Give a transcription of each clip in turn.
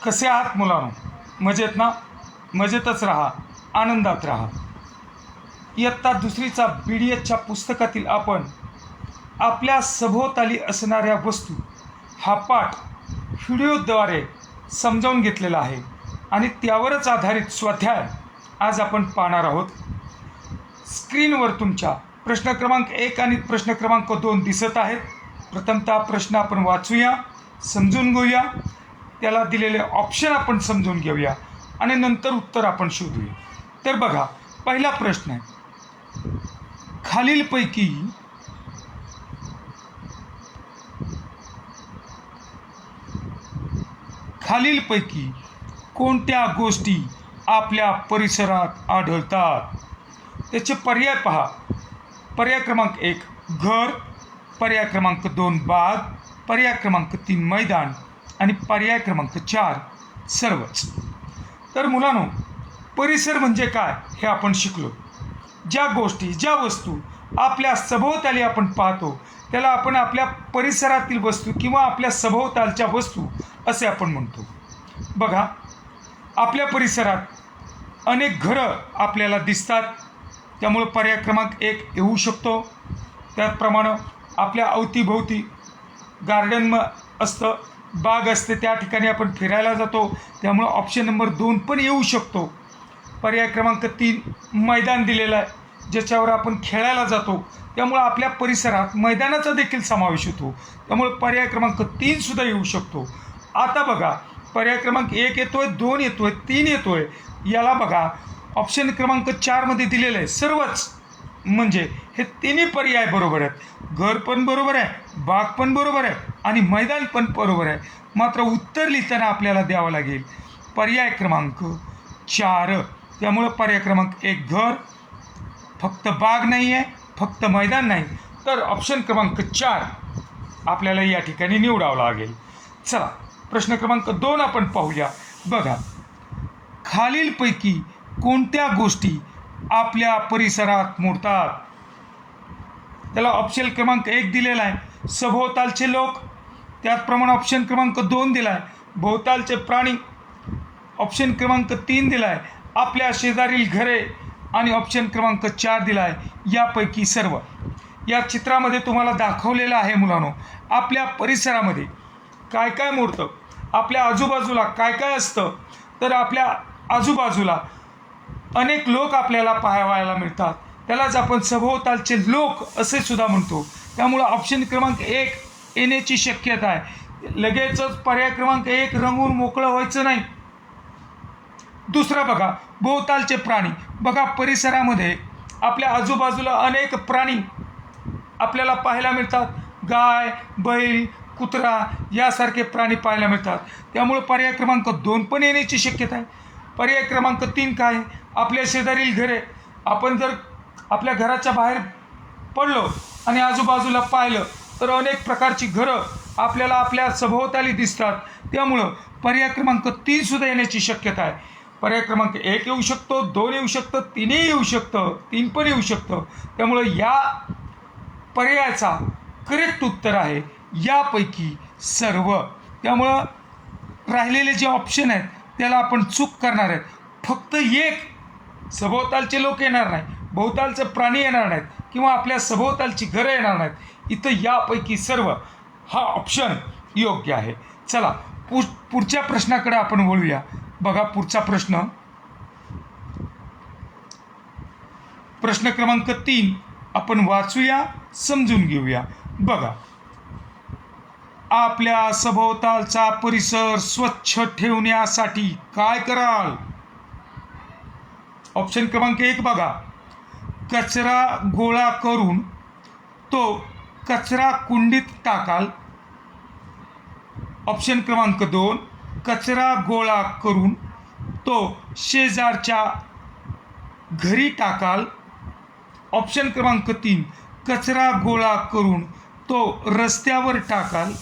कसे आहात मुलांनो? मजेत ना? मजेतच राहा, आनंदात राहा. इयत्ता दुसरीचा BDSच्या पुस्तकातील आपण आपल्या सभोवताली असणाऱ्या वस्तू हा पाठ व्हिडिओद्वारे समजावून घेतलेला आहे आणि त्यावरच आधारित स्वाध्याय आज आपण पाहणार आहोत. स्क्रीनवर तुमच्या प्रश्न क्रमांक 1 आणि प्रश्न क्रमांक 2 दिसत आहेत. प्रथमतः प्रश्न आपण वाचूया, समजून घेऊया, त्याला दिलेले ऑप्शन आपण समजून घेऊया आणि नंतर उत्तर आपण शोधूया. तर बघा, पहिला प्रश्न आहे, खालीलपैकी कोणत्या गोष्टी आपल्या परिसरात आढळतात? त्याचे पर्याय पहा. पर्याय क्रमांक 1 घर, पर्याय क्रमांक 2 बाग, पर्याय क्रमांक 3 मैदान आणि पर्याय क्रमांक 4 सर्वच. तर मुलांनो, परिसर म्हणजे काय हे आपण शिकलो. ज्या गोष्टी, ज्या वस्तू आपल्या सभोवताली आपण पाहतो त्याला आपण आपल्या परिसरातील वस्तू किंवा आपल्या सभोवतालच्या वस्तू असे आपण म्हणतो. बघा, आपल्या परिसरात अनेक घरं आपल्याला दिसतात, त्यामुळे पर्याय क्रमांक 1 येऊ शकतो. त्याचप्रमाणे आपल्या अवतीभोवती गार्डन असतं, बाग असते, त्या ठिकाणी आपण फिरायला जातो, त्यामुळं ऑप्शन नंबर 2 पण येऊ शकतो. पर्याय क्रमांक 3 मैदान दिलेलं आहे, ज्याच्यावर आपण खेळायला जातो, त्यामुळं आपल्या परिसरात मैदानाचा देखील समावेश होतो, त्यामुळे पर्याय क्रमांक 3 सुद्धा येऊ शकतो. आता बघा, पर्याय क्रमांक 1 येतोय, 2 येतोय, 3 येतोय. याला बघा, ऑप्शन क्रमांक 4 मध्ये दिलेलं आहे सर्वच, म्हणजे हे तिन्ही पर्याय बरोबर आहेत. घर पण बरोबर आहे, बाग पण बरोबर आहे आणि मैदान पण बरोबर आहे. मात्र उत्तर लिहिताना आपल्याला द्यावं लागेल पर्याय क्रमांक 4. त्यामुळं पर्याय क्रमांक 1 घर, फक्त बाग नाही आहे, फक्त मैदान नाही, तर ऑप्शन क्रमांक 4 आपल्याला या ठिकाणी निवडावं लागेल. चला, प्रश्न क्रमांक 2 आपण पाहूया. बघा, खालीलपैकी कोणत्या गोष्टी आपल्या परिसरात मोडतात? त्याला ऑप्शन क्रमांक 1 दिलेला आहे, सभोवतालचे लोक. त्याचप्रमाणे ऑप्शन क्रमांक 2 दिला आहे, भोवतालचे प्राणी. ऑप्शन क्रमांक 3 दिला आहे, आपल्या शेजारील घरे. आणि ऑप्शन क्रमांक 4 दिला आहे, यापैकी सर्व. या चित्रामध्ये तुम्हाला दाखवलेलं आहे मुलांनो, आपल्या परिसरामध्ये काय काय मोडतं, आपल्या आजूबाजूला काय काय असतं. तर आपल्या आजूबाजूला अनेक लोक आपल्याला पाहायला मिळतात, त्यालाच आपण सभोवतालचे लोक असे सुद्धा म्हणतो. त्यामुळं ऑप्शन क्रमांक 1 येण्याची शक्यता आहे. लगेचच पर्याय क्रमांक 1 रंगून मोकळं व्हायचं नाही. दुसरा बघा, भोवतालचे प्राणी. बघा, परिसरामध्ये आपल्या आजूबाजूला अनेक प्राणी आपल्याला पाहायला मिळतात, गाय, बैल, कुत्रा यासारखे प्राणी पाहायला मिळतात. त्यामुळे पर्याय क्रमांक 2 पण येण्याची शक्यता आहे. पर्याय क्रमांक 3 काय, आपल्या शेजारील घरे. आपण जर आपल्या घराच्या बाहेर पडलो आणि आजूबाजूला पाहिलं तर अनेक प्रकारची घरं आपल्याला आपल्या सभोवताली दिसतात. त्यामुळं पर्याय क्रमांक 3 सुद्धा येण्याची शक्यता आहे. पर्याय क्रमांक 1 येऊ शकतो, 2 येऊ शकतं, 3 येऊ शकतं, 3 पण येऊ शकतं. त्यामुळं या पर्यायाचा करेक्ट उत्तर आहे यापैकी सर्व. त्यामुळं राहिलेले जे ऑप्शन आहेत त्याला आपण चूक करणार आहेत. फक्त एक, सभोवतालचे लोक येणार नाही, भोवतालचे प्राणी येणार नाहीत किंवा आपल्या सभोवतालची घरं येणार नाहीत. इथं यापैकी सर्व हा ऑप्शन योग्य आहे. चला, पुढच्या प्रश्नाकडे आपण वळूया. बघा, पुढचा प्रश्न, प्रश्न क्रमांक 3 आपण वाचूया, समजून घेऊया. बघा, आपल्या सभोवतालचा परिसर स्वच्छ ठेवण्यासाठी काय कराल? ऑप्शन क्रमांक 1 बघा, कचरा गोळा करून तो कचरा कुंडीत टाकाल. ऑप्शन क्रमांक 2, कचरा गोळा करून तो शेजारच्या घरी टाकाल. ऑप्शन क्रमांक 3, कचरा गोळा करून तो रस्त्यावर टाकाल.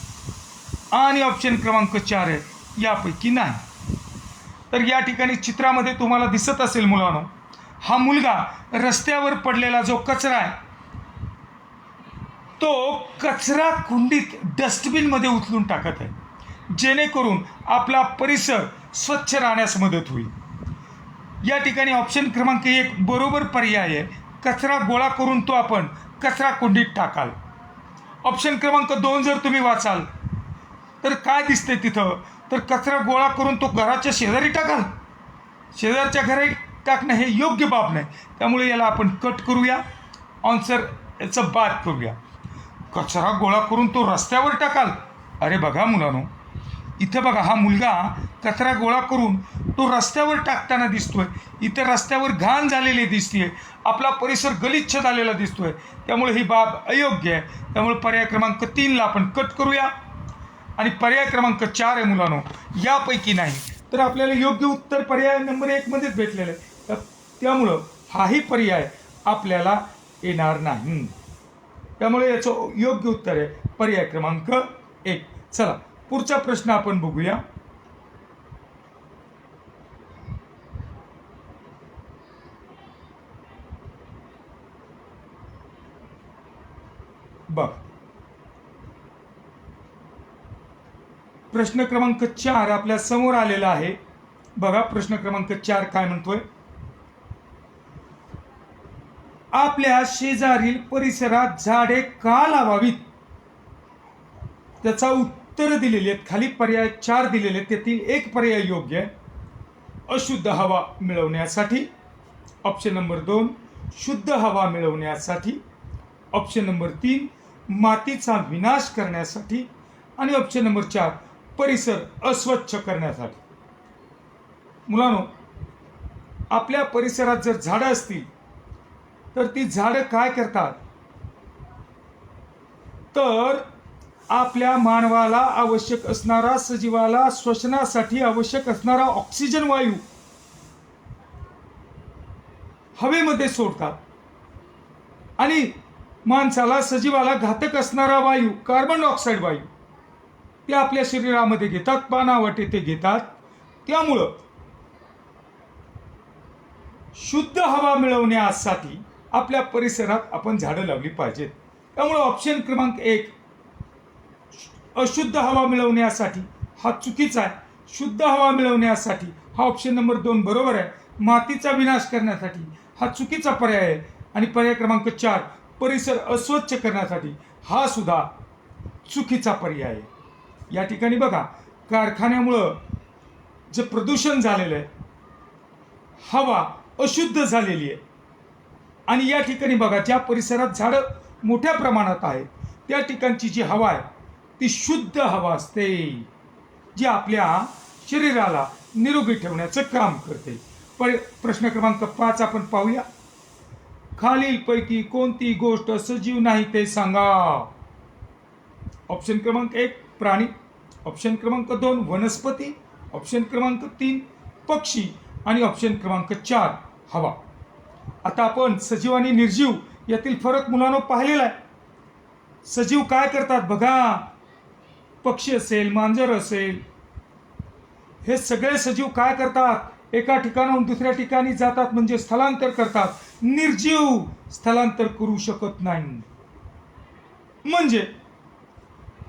आणि ऑप्शन क्रमांक 4 आहे, यापैकी नाही. तर या ठिकाणी चित्रामध्ये तुम्हाला दिसत असेल मुलांनो, हा मुलगा रस्त्यावर पडलेला जो कचरा आहे तो कचरा कुंडीत डस्टबिनमध्ये उचलून टाकत आहे. जेणेकरून आपला परिसर स्वच्छ राहण्यास मदत होईल. या ठिकाणी ऑप्शन क्रमांक 1 बरोबर पर्याय आहे. कचरा गोळा करून तो आपण कचरा कुंडीत टाकाल. ऑप्शन क्रमांक 2 जर तुम्ही वाचाल तर काय दिसतंय तिथं, तर कचरा गोळा करून तो घराच्या शेजारी टाकाल. शेजारच्या घरी टाकणं हे योग्य बाब नाही, त्यामुळे याला आपण कट करूया. आन्सर याचं बाद करूया. कचरा गोळा करून तो रस्त्यावर टाकाल. अरे बघा मुलांनो, इथं बघा हा मुलगा कचरा गोळा करून तो रस्त्यावर टाकताना दिसतोय. इथं रस्त्यावर घाण झालेली दिसते, आपला परिसर गलिच्छ झालेला दिसतोय, त्यामुळे ही बाब अयोग्य आहे. त्यामुळे पर्याय क्रमांक 3ला आपण कट करूया. आणि पर्याय क्रमांक 4 आहे मुलांनो, यापैकी नाही. तर आपल्याला योग्य उत्तर पर्याय नंबर 1 मध्येच भेटलेलं आहे, त्यामुळं हाही पर्याय आपल्याला येणार नाही. त्यामुळे याचं योग्य उत्तर आहे पर्याय क्रमांक 1. चला पुढचा प्रश्न आपण बघूया. बघ, प्रश्न क्रमांक 4 आपल्या समोर आलेला आहे. बघा प्रश्न क्रमांक 4 काय म्हणतोय. आपल्या शेजारील परिसरात झाडे का लावावीत? त्याचा उत्तर दिलेले आहेत. खाली पर्याय 4 दिलेले आहेत, त्यातील एक पर्याय योग्य आहे. अशुद्ध हवा मिळवण्यासाठी. ऑप्शन नंबर 2 शुद्ध हवा मिळवण्यासाठी. ऑप्शन नंबर 3 मातीचा विनाश करण्यासाठी. आणि ऑप्शन नंबर 4 परिसर अस्वच्छ करण्यासाठी. मुलांनो, आपल्या परिसरात जर झाडं असतील तर ती झाडं काय करतात, तर आपल्या मानवाला आवश्यक असणारा, सजीवाला श्वसनासाठी आवश्यक असणारा ऑक्सिजन वायू हवेमध्ये सोडतात. आणि माणसाला, सजीवाला घातक असणारा वायू कार्बन डायऑक्साईड वायू ते आपल्या शरीरामध्ये घेतात, पानावाटे ते घेतात. त्यामुळं शुद्ध हवा मिळवण्यासाठी आपल्या परिसरात आपण झाडं लावली पाहिजेत. त्यामुळे ऑप्शन क्रमांक 1 अशुद्ध हवा मिळवण्यासाठी हा चुकीचा आहे. शुद्ध हवा मिळवण्यासाठी हा ऑप्शन नंबर 2 बरोबर आहे. मातीचा विनाश करण्यासाठी हा चुकीचा पर्याय आहे. आणि पर्याय क्रमांक 4 परिसर अस्वच्छ करण्यासाठी हा सुद्धा चुकीचा पर्याय आहे. या ठिकाणी बघा, कारखान्यामुळं जे प्रदूषण झालेलं आहे, हवा अशुद्ध झालेली आहे. आणि या ठिकाणी बघा, ज्या परिसरात झाडं मोठ्या प्रमाणात आहेत त्या ठिकाणची जी हवा आहे ती शुद्ध हवा असते, जी आपल्या शरीराला निरोगी ठेवण्याचं काम करते. प्रश्न क्रमांक 5 आपण पाहूया. खालीलपैकी कोणती गोष्ट सजीव नाही ते सांगा. ऑप्शन क्रमांक 1 प्राणी. ऑप्शन क्रमांक 2 वनस्पती. ऑप्शन क्रमांक 3 पक्षी. आणि ऑप्शन क्रमांक 4 हवा. आता आपण सजीव आणि निर्जीव यातील फरक मुलांनो पाहिलेला आहे. सजीव काय करतात बघा, पक्षी असेल, मांजर असेल, हे सगळे सजीव काय करतात, एका ठिकाणाहून दुसऱ्या ठिकाणी जातात, म्हणजे स्थलांतर करतात. निर्जीव स्थलांतर करू शकत नाही. म्हणजे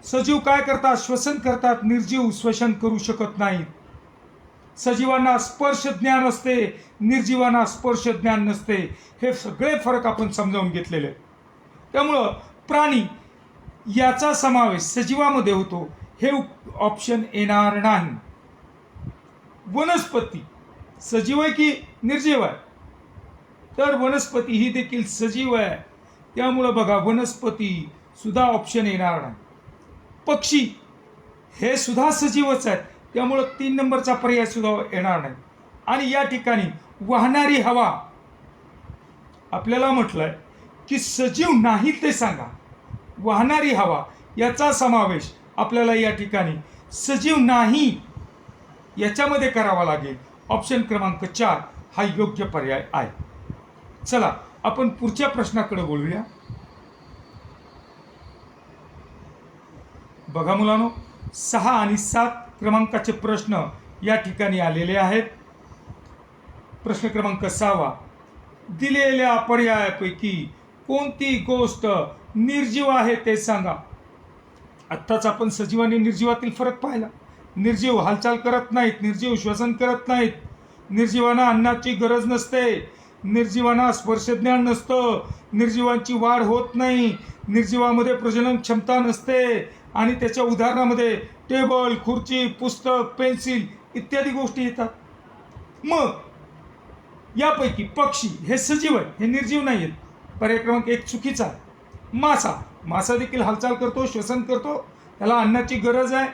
सजीव काय करतात, श्वसन करतात, निर्जीव श्वसन करू शकत नाहीत. सजीवांना स्पर्श ज्ञान असते, निर्जीवांना स्पर्श ज्ञान नसते. हे सगळे फरक आपण समजावून घेतलेले. त्यामुळं प्राणी याचा समावेश सजीवामध्ये होतो, हे ऑप्शन येणार नाही. वनस्पती सजीव आहे की निर्जीव आहे, तर वनस्पती ही देखील सजीव आहे, त्यामुळं बघा वनस्पती सुद्धा ऑप्शन येणार नाही. पक्षी हे सुद्धा सजीवच आहेत, त्यामुळं 3 नंबरचा पर्याय सुद्धा येणार नाही. आणि या ठिकाणी वाहणारी हवा, आपल्याला म्हटलंय की सजीव नाही ते सांगा. वाहणारी हवा याचा समावेश आपल्याला या ठिकाणी सजीव नाही याच्यामध्ये करावा लागेल. ऑप्शन क्रमांक 4 हा योग्य पर्याय आहे. चला आपण पुढच्या प्रश्नाकडे बोलूया. बघा मुलांनो, 6 आणि 7 क्रमांकाचे प्रश्न या ठिकाणी आलेले आहेत. प्रश्न क्रमांक 6 दिलेल्या पर्यायापैकी कोणती गोष्ट निर्जीव आहे ते सांगा. आत्ताच आपण सजीव आणि निर्जीवातील फरक पाहिला. निर्जीव हालचाल करत नाहीत, निर्जीव श्वसन करत नाहीत, निर्जीवांना अन्नाची गरज नसते, निर्जीवांना स्पर्शज्ञान नसतं, निर्जीवांची वाढ होत नाही, निर्जीवामध्ये प्रजनन क्षमता नसते आणि त्याच्या उदाहरणामध्ये टेबल, खुर्ची, पुस्तक, पेन्सिल इत्यादी गोष्टी येतात. मग यापैकी पक्षी हे सजीव आहे, हे निर्जीव नाही आहेत. पर्याय क्रमांक 1 चुकीचा आहे. मासा देखील हालचाल करतो, श्वसन करतो, त्याला अन्नाची गरज आहे,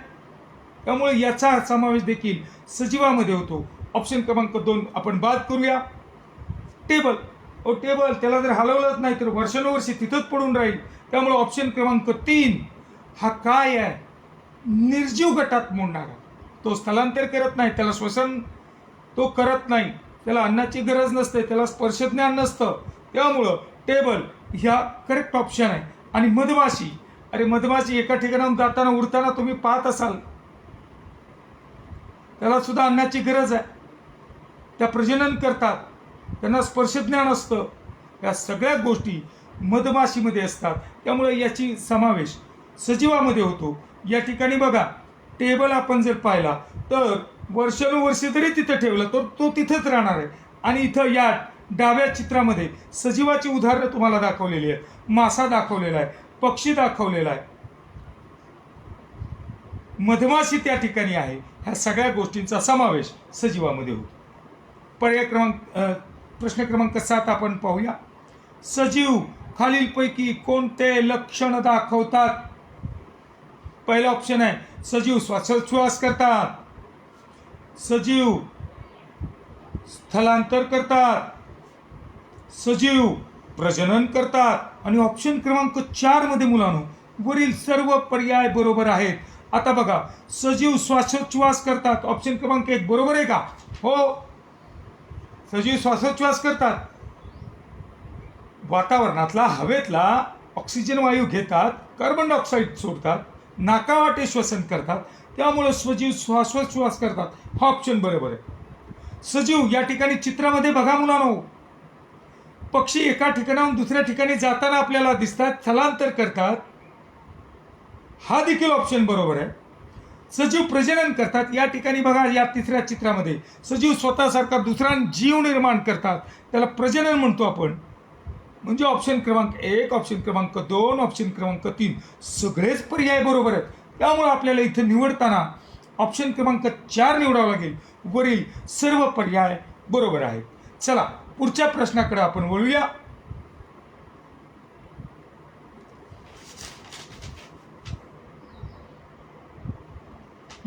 त्यामुळे याचा समावेश देखील सजीवामध्ये होतो. ऑप्शन क्रमांक 2 आपण बाद करूया. टेबल त्याला जर हलवलंच नाही तर वर्षानुवर्षे तिथंच पडून राहील. त्यामुळे ऑप्शन क्रमांक 3 हा काय आहे, निर्जीव गटात मोडणारा. तो स्थलांतर करत नाही, त्याला श्वसन तो करत नाही, त्याला अन्नाची गरज नसते, त्याला स्पर्शज्ञान नसतं. त्यामुळं टेबल ह्या करेक्ट ऑप्शन आहे. आणि मधमाशी एका ठिकाणाहून जाताना उडताना तुम्ही पाहत असाल, त्याला सुद्धा अन्नाची गरज आहे, त्या प्रजनन करतात, त्यांना स्पर्शज्ञान असतं. या सगळ्या गोष्टी मधमाशीमध्ये असतात. त्यामुळे याची समावेश सजीवामध्ये होतो. या ठिकाणी बघा, टेबल आपण जर पाहिला तर वर्षानुवर्षे जरी तिथं ठेवलं तर तो तिथंच राहणार आहे. आणि इथं या डाव्या चित्रामध्ये सजीवाची उदाहरणं तुम्हाला दाखवलेली आहेत. मासा दाखवलेला आहे, पक्षी दाखवलेला आहे, मधमाशी त्या ठिकाणी आहे. ह्या सगळ्या गोष्टींचा समावेश सजीवामध्ये होतो. प्रश्न क्रमांक 7 आपण पाहूया. सजीव खालीलपैकी कोणते लक्षण दाखवतात? पहिला ऑप्शन आहे सजीव श्वासोच्छ्वास करतात, सजीव स्थलांतर करतात, सजीव प्रजनन करतात. आणि ऑप्शन क्रमांक 4 मध्ये मुलांनो वरील सर्व पर्याय बरोबर आहेत. आता बघा, सजीव श्वासोच्छ्वास करतात, ऑप्शन क्रमांक 1 बरोबर आहे का? हो, सजीव श्वासोच्छ्वास करतात. वातावरणातला हवेतला ऑक्सिजन वायू घेतात, कार्बन डायऑक्साईड सोडतात, नाकावाटे श्वसन करतात, त्यामुळे सजीव श्वासोच्छ्वास करतात. हा ऑप्शन बरोबर आहे. सजीव या ठिकाणी चित्रामध्ये बघा मुलांनो, पक्षी एका ठिकाणाहून दुसऱ्या ठिकाणी जाताना आपल्याला दिसतात, स्थलांतर करतात. हा देखील ऑप्शन बरोबर आहे. सजीव प्रजनन करतात. या ठिकाणी बघा, या तिसऱ्या चित्रामध्ये सजीव स्वतःसारखा दुसरा जीव निर्माण करतात, त्याला प्रजनन म्हणतो आपण. म्हणजे ऑप्शन क्रमांक 1, ऑप्शन क्रमांक 2, ऑप्शन क्रमांक 3 सगळेच पर्याय बरोबर आहेत. त्यामुळे आपल्याला इथं निवडताना ऑप्शन क्रमांक 4 निवडावं लागेल. वरील सर्व पर्याय बरोबर आहेत. चला पुढच्या प्रश्नाकडे आपण वळूया.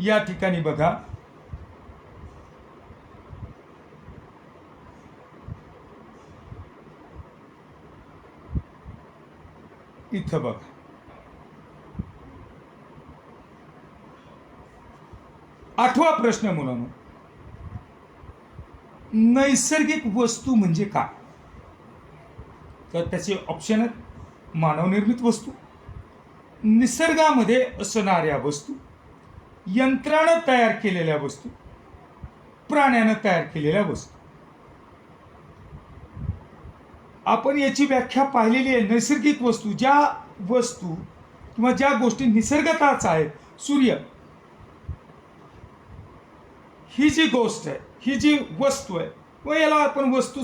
या ठिकाणी बघा, इथं बघा, आठवा प्रश्न मुलांनो, नैसर्गिक वस्तू म्हणजे काय? तर त्याचे ऑप्शन आहेत: मानवनिर्मित वस्तू, निसर्गामध्ये असणाऱ्या वस्तू, यंत्रानं तयार केलेल्या वस्तू, प्राण्यानं तयार केलेल्या वस्तू. आपण याची व्याख्या पाहिलेली आहे. नैसर्गिक वस्तू, ज्या वस्तू किंवा ज्या गोष्टी निसर्गतःच आहेत. सूर्य ही जी गोष्ट आहे, ही जी वस्तू आहे, व याला आपण वस्तू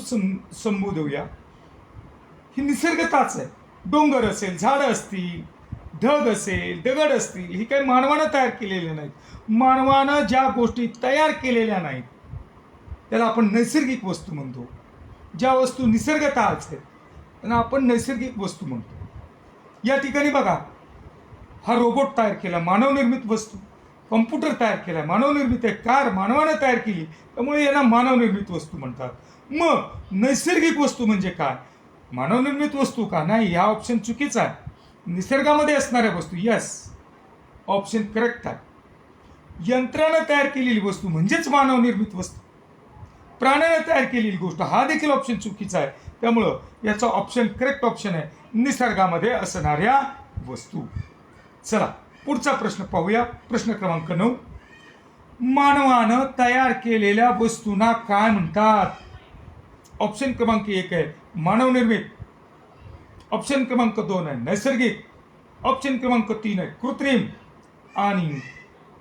संबोधूया, ही निसर्गतःच आहे. डोंगर असेल, झाडं असतील, ढग असेल, दगड असतील, ही काही मानवानं तयार केलेल्या नाहीत. मानवानं ज्या गोष्टी तयार केलेल्या नाहीत त्याला आपण नैसर्गिक वस्तू म्हणतो. ज्या वस्तू निसर्गतःच आहेत त्यांना आपण नैसर्गिक वस्तू म्हणतो. या ठिकाणी बघा, हा रोबोट तयार केला, मानवनिर्मित वस्तू. कॉम्प्युटर तयार केला, मानवनिर्मित आहे. कार मानवानं तयार केली, त्यामुळे यांना मानवनिर्मित वस्तू म्हणतात. मग नैसर्गिक वस्तू म्हणजे काय? मानवनिर्मित वस्तू का? नाही, हा ऑप्शन चुकीचा आहे. निसर्गामध्ये असणाऱ्या वस्तू. यस, ऑप्शन करेक्ट आहे. यंत्रानं तयार केलेली वस्तू म्हणजेच मानवनिर्मित वस्तू. प्राण्यानं तयार केलेली गोष्ट, हा देखील ऑप्शन चुकीचा आहे. त्यामुळं याचा ऑप्शन करेक्ट ऑप्शन आहे, निसर्गामध्ये असणाऱ्या वस्तू. चला पुढचा प्रश्न पाहूया. प्रश्न क्रमांक 9, मानवानं तयार केलेल्या वस्तूंना काय म्हणतात? ऑप्शन क्रमांक 1 आहे मानवनिर्मित, ऑप्शन क्रमांक 2 आहे नैसर्गिक, ऑप्शन क्रमांक 3 आहे कृत्रिम, आणि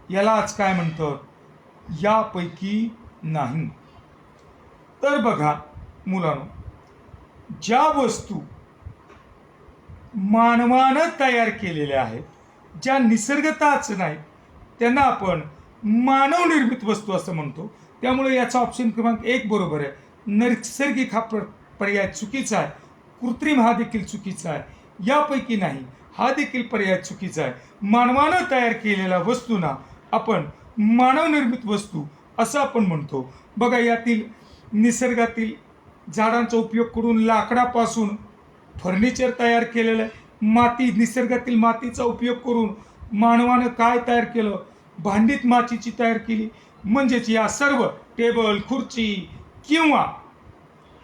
यालाच काय म्हणतात यापैकी नाही. तर बघा मुलांनो, ज्या वस्तू मानवानं तयार केलेल्या आहेत, ज्या निसर्गताच नाही, त्यांना आपण मानवनिर्मित वस्तू असं म्हणतो. त्यामुळे याचा ऑप्शन क्रमांक 1 बरोबर आहे. नैसर्गिक हा पर्याय चुकीचा आहे. कृत्रिम हा देखील चुकीचा आहे. यापैकी नाही हा देखील पर्याय चुकीचा आहे. मानवानं तयार केलेल्या वस्तूंना आपण मानवनिर्मित वस्तू असं आपण म्हणतो. बघा, यातील निसर्गातील झाडांचा उपयोग करून लाकडापासून फर्निचर तयार केलेलं आहे. माती, निसर्गातील मातीचा उपयोग करून मानवानं काय तयार केलं, भांडीत मातीची तयार केली. म्हणजेच या सर्व टेबल, खुर्ची किंवा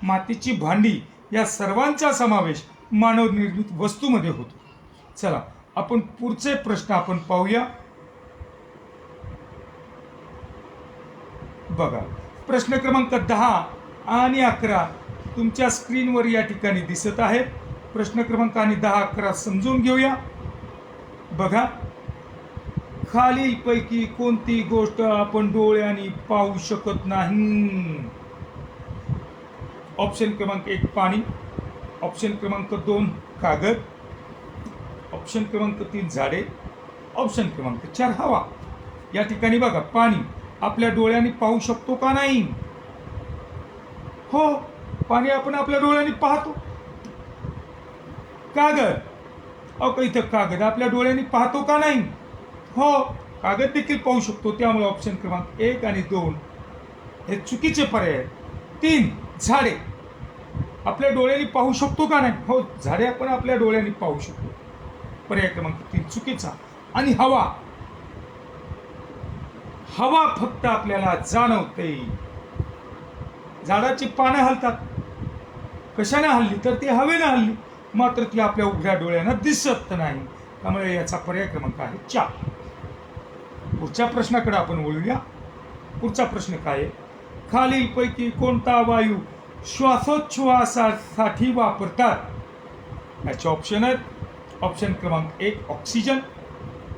मातीची भांडी या सर्वांचा समावेश मानवनिर्मित वस्तूमध्ये होतो. चला आपण पुढचे प्रश्न आपण पाहूया. बघा, प्रश्न क्रमांक 10 आणि 11 तुमच्या स्क्रीनवर या ठिकाणी दिसत आहेत. प्रश्न क्रमांक आणि 10, 11 समजून घेऊया. बघा, खालीलपैकी कोणती गोष्ट आपण डोळ्यांनी पाहू शकत नाही? ऑप्शन क्रमांक 1 पाणी, ऑप्शन क्रमांक 2 कागद, ऑप्शन क्रमांक 3 झाडे, ऑप्शन क्रमांक 4 हवा. या ठिकाणी बघा, पाणी आपल्या डोळ्यांनी पाहू शकतो का नाही? हो, पाणी आपण आपल्या डोळ्यांनी पाहतो. कागद, इथं कागद आपल्या डोळ्यांनी पाहतो का नाही? हो, कागद देखील पाहू शकतो. त्यामुळे ऑप्शन क्रमांक 1 आणि 2 हे चुकीचे पर्याय आहेत. 3 झाडे आपल्या डोळ्यांनी पाहू शकतो का नाही? हो, झाडे आपण आपल्या डोळ्यांनी पाहू शकतो. पर्याय क्रमांक 3 चुकीचा. आणि हवा, हवा फक्त आपल्याला जाणवते. झाडाची पानं हलतात, कशाने हल्ली? तर ती हवेने हल्ली, मात्र ती आपल्या उघड्या डोळ्यांना दिसत नाही. त्यामुळे याचा पर्याय क्रमांक आहे 4. पुढच्या प्रश्नाकडे आपण वळूया. पुढचा प्रश्न काय आहे? खालीलपैकी कोणता वायू श्वासोच्छवासासाठी वापरतात? याचे ऑप्शन आहेत. ऑप्शन क्रमांक 1 oxygen,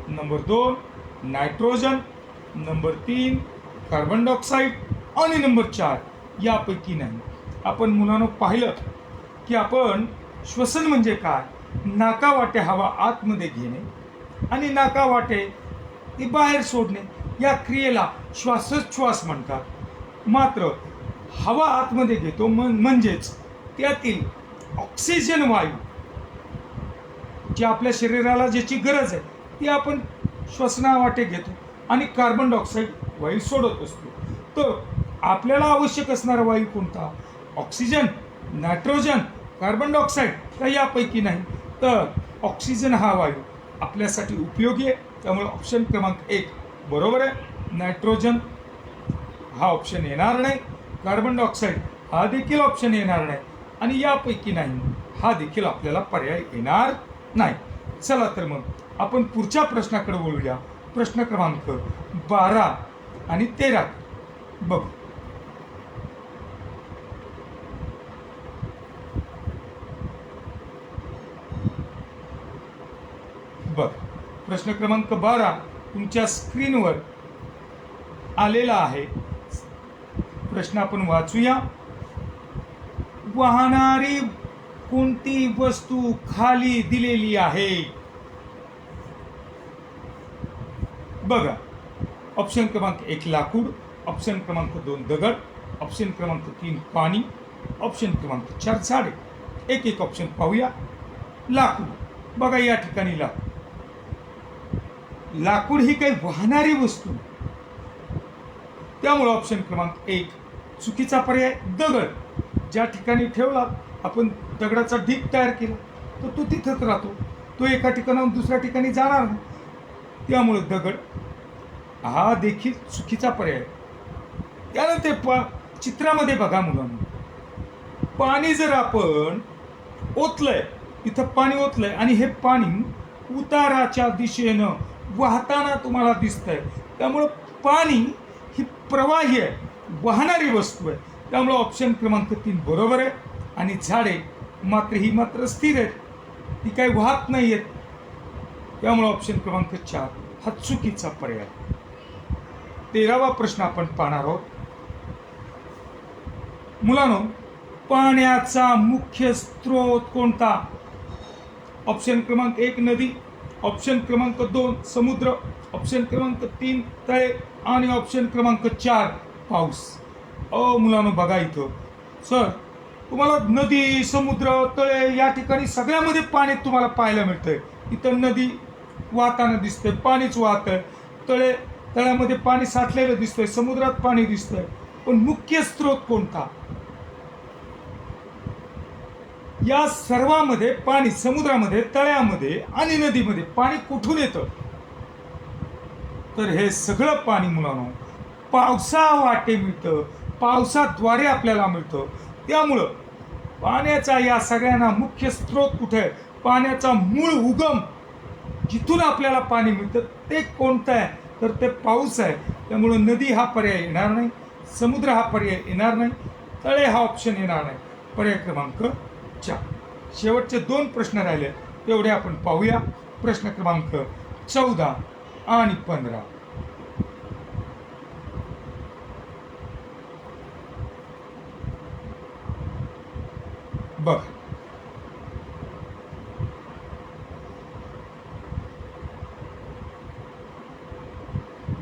number 2 nitrogen, number 3 carbon dioxide आणि नंबर 4 यापैकी नाही. आपण मुलांनो पाहिलं की आपण श्वसन म्हणजे काय? नाकावाटे हवा आतमध्ये घेणे आणि नाकावाटे ती बाहेर सोडणे, या क्रियेला श्वासोच्छ्वास म्हणतात. मात्र हवा आतमध्ये घेतो म्हणजेच त्यातील ऑक्सिजन वायू जी आपल्या शरीराला ज्याची गरज आहे ती आपण श्वसनावाटे घेतो आणि कार्बन डायऑक्साईड वायू सोडत असतो. तर आपल्याला आवश्यक असणारा वायू कोणता? ऑक्सिजन, नायट्रोजन, कार्बन डायऑक्साईड का यापैकी नाही? तर ऑक्सिजन हा वायू आपल्यासाठी उपयोगी आहे. त्यामुळे ऑप्शन क्रमांक 1 बरोबर आहे. नायट्रोजन हा ऑप्शन येणार नाही. कार्बन डायऑक्साईड हा देखील ऑप्शन येणार नाही. आणि यापैकी नाही हा देखील आपल्याला पर्याय येणार नाही. चला तर मग आपण पुढच्या प्रश्नाकडे वळूया. प्रश्न क्रमांक 12 आणि 13 बघ. प्रश्न क्रमांक 12 तुमच्या स्क्रीनवर आलेला आहे. प्रश्न आपण वाचूया. वाहणारी कोणती वस्तू खाली दिलेली आहे? बघा, ऑप्शन क्रमांक 1 लाकूड, ऑप्शन क्रमांक 2 दगड, ऑप्शन क्रमांक 3 पाणी, ऑप्शन क्रमांक 4 झाडे. एक एक ऑप्शन पाहूया. लाकूड, बघा या ठिकाणी लाकूड ही काही वाहणारी वस्तू, त्यामुळे ऑप्शन क्रमांक 1 चुकीचा पर्याय. दगड, ज्या ठिकाणी ठेवला आपण दगडाचा ढीग तयार केला तर तो तिथंच राहतो, तो एका ठिकाणाहून दुसऱ्या ठिकाणी जाणार नाही. त्यामुळे दगड हा देखील चुकीचा पर्याय. त्यानंतर चित्रामध्ये बघा मुलांना, पाणी जर आपण ओतलंय, इथं पाणी ओतलंय आणि हे पाणी उताराच्या दिशेनं वाहताना तुम्हाला दिसतंय. त्यामुळं पाणी ही प्रवाही आहे, वाहणारी वस्तू आहे. त्यामुळे ऑप्शन क्रमांक 3 बरोबर आहे. आणि झाडे मात्र स्थिर आहेत, ती काही वाहत नाही आहेत. त्यामुळे ऑप्शन क्रमांक 4 हा चुकीचा पर्याय. 13वा प्रश्न आपण पाहणार आहोत. मुलांनो, पाण्याचा मुख्य स्रोत कोणता? ऑप्शन क्रमांक 1 नदी, ऑप्शन क्रमांक 2 समुद्र, ऑप्शन क्रमांक 3 तळे आणि ऑप्शन क्रमांक 4 पाऊस. मुलांनो बघा इथं, सर तुम्हाला नदी, समुद्र, तळे या ठिकाणी सगळ्यामध्ये पाणी तुम्हाला पाहायला मिळतंय. इथं नदी वाहताना दिसतंय, पाणीच वाहतंय, तळ्यामध्ये पाणी साठलेलं दिसतंय, समुद्रात पाणी दिसतंय, पण मुख्य स्रोत कोणता? या सर्वांमध्ये पाणी समुद्रामध्ये, तळ्यामध्ये आणि नदीमध्ये पाणी कुठून येतं? तर हे सगळं पाणी मुलांनो पावसावाटे मिळतं, पावसाद्वारे आपल्याला मिळतं. त्यामुळं पाण्याचा या सगळ्यांना मुख्य स्रोत कुठे आहे? पाण्याचा मूळ उगम जिथून आपल्याला पाणी मिळतं ते कोणतं आहे? तर ते पाऊस आहे. त्यामुळं नदी हा पर्याय येणार नाही, समुद्र हा पर्याय येणार नाही, तळे हा ऑप्शन येणार नाही. पर्याय क्रमांक 4. शेवटचे 2 प्रश्न राहिले तेवढे आपण पाहूया. प्रश्न क्रमांक 14 आणि 15.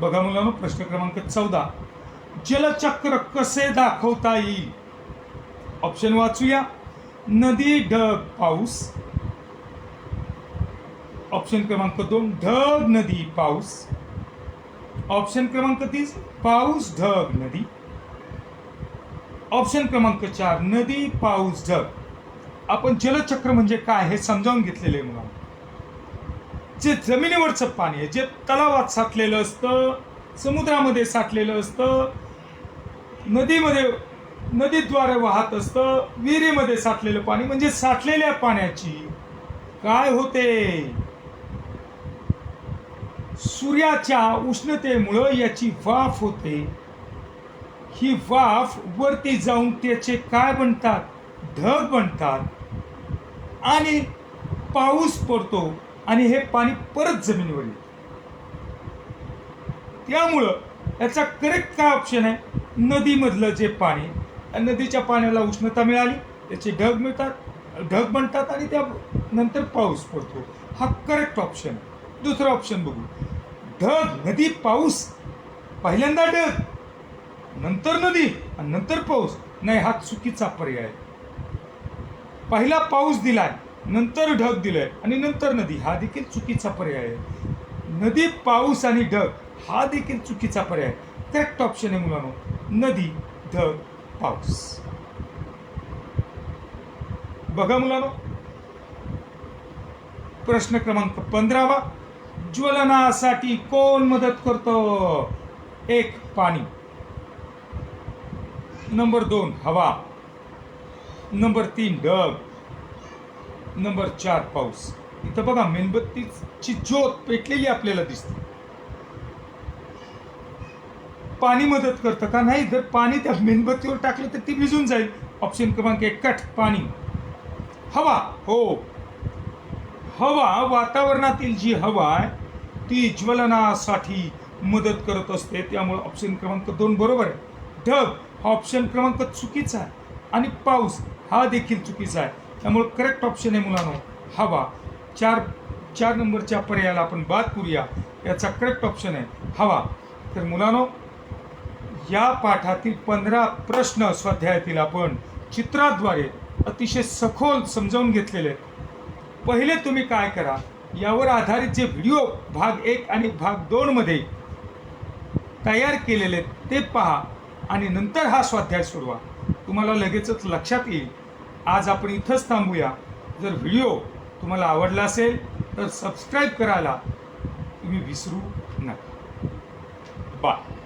बघा मुलांनो, प्रश्न क्रमांक 14. जलचक्र कसे दाखवता येईल? ऑप्शन वाचूया. नदी, ढग, पाऊस. ऑप्शन क्रमांक 2 ढग, नदी, पाऊस. ऑप्शन क्रमांक 3 पाऊस, ढग, नदी. ऑप्शन क्रमांक 4 नदी, पाऊस, ढग. आपण जलचक्र म्हणजे काय हे समजावून घेतलेले आहे मुलांना. जे जमिनीवरचं पाणी आहे, जे तलावात साठलेलं असतं, समुद्रामध्ये साठलेलं असतं, नदीद्वारे वाहत असतं, विहिरीमध्ये साठलेलं पाणी, म्हणजे साठलेल्या पाण्याची काय होते? सूर्याच्या उष्णतेमुळं याची वाफ होते. ही वाफ वरती जाऊन त्याचे काय बनतात? ढग बनतात आणि पाऊस पडतो आणि हे पाणी परत जमिनीवर येतं. त्यामुळं याचा करेक्ट काय ऑप्शन आहे? नदीमधलं जे पाणी, नदीच्या पाण्याला उष्णता मिळाली, त्याचे ढग मिळतात, ढग बनतात आणि त्यानंतर पाऊस पडतो. हा करेक्ट ऑप्शन आहे. दुसरा ऑप्शन बघू. ढग, नदी, पाऊस. पहिल्यांदा ढग, नंतर नदी आणि नंतर पाऊस. नाही, हा चुकीचा पर्याय आहे. पहिला पाऊस दिलाय, नंतर ढग दिलंय आणि नंतर नदी, हा देखील चुकीचा पर्याय आहे. नदी, पाऊस आणि ढग हा देखील चुकीचा पर्याय. करेक्ट ऑप्शन आहे मुलांनो नदी, ढग, पाऊस. बघा मुलांनो, प्रश्न क्रमांक 15. ज्वलनासाठी कोण मदत करतो? 1 पाणी, नंबर 2 हवा, नंबर 3 ढग, नंबर 4 पाऊस. इथं बघा मेणबत्तीची ज्योत पेटलेली आपल्याला दिसते. पाणी मदत करतं का? नाही. जर पाणी त्या मेणबत्तीवर टाकलं तर ती विझून जाईल. ऑप्शन क्रमांक 1 कट पाणी. हवा, हो, हवा, वातावरणातील जी हवा आहे ती ज्वलनासाठी मदत करत असते. त्यामुळे ऑप्शन क्रमांक 2 बरोबर आहे. ढग हा ऑप्शन क्रमांक चुकीचा आहे आणि पाऊस हा देखील चुकीचा आहे. त्यामुळे करेक्ट ऑप्शन आहे मुलांनो हवा. 4 नंबरच्या पर्यायाला आपण बाद करूया. याचा करेक्ट ऑप्शन आहे हवा. तर मुलांनो, या पाठातील 15 प्रश्न स्वाध्यायातील आपण चित्राद्वारे अतिशय सखोल समजावून घेतलेले आहेत. पहिले तुम्ही काय करा, यावर आधारित जे व्हिडिओ भाग 1 आणि भाग 2 मध्ये तयार केलेले ते पहा आणि नंतर हा स्वाध्याय सोडवा. तुम्हाला लगेचच लक्षात येईल. आज आपण इथंच थांबूया. जर व्हिडिओ तुम्हाला आवडला असेल तर सबस्क्राईब करायला तुम्ही विसरू नका. बाय.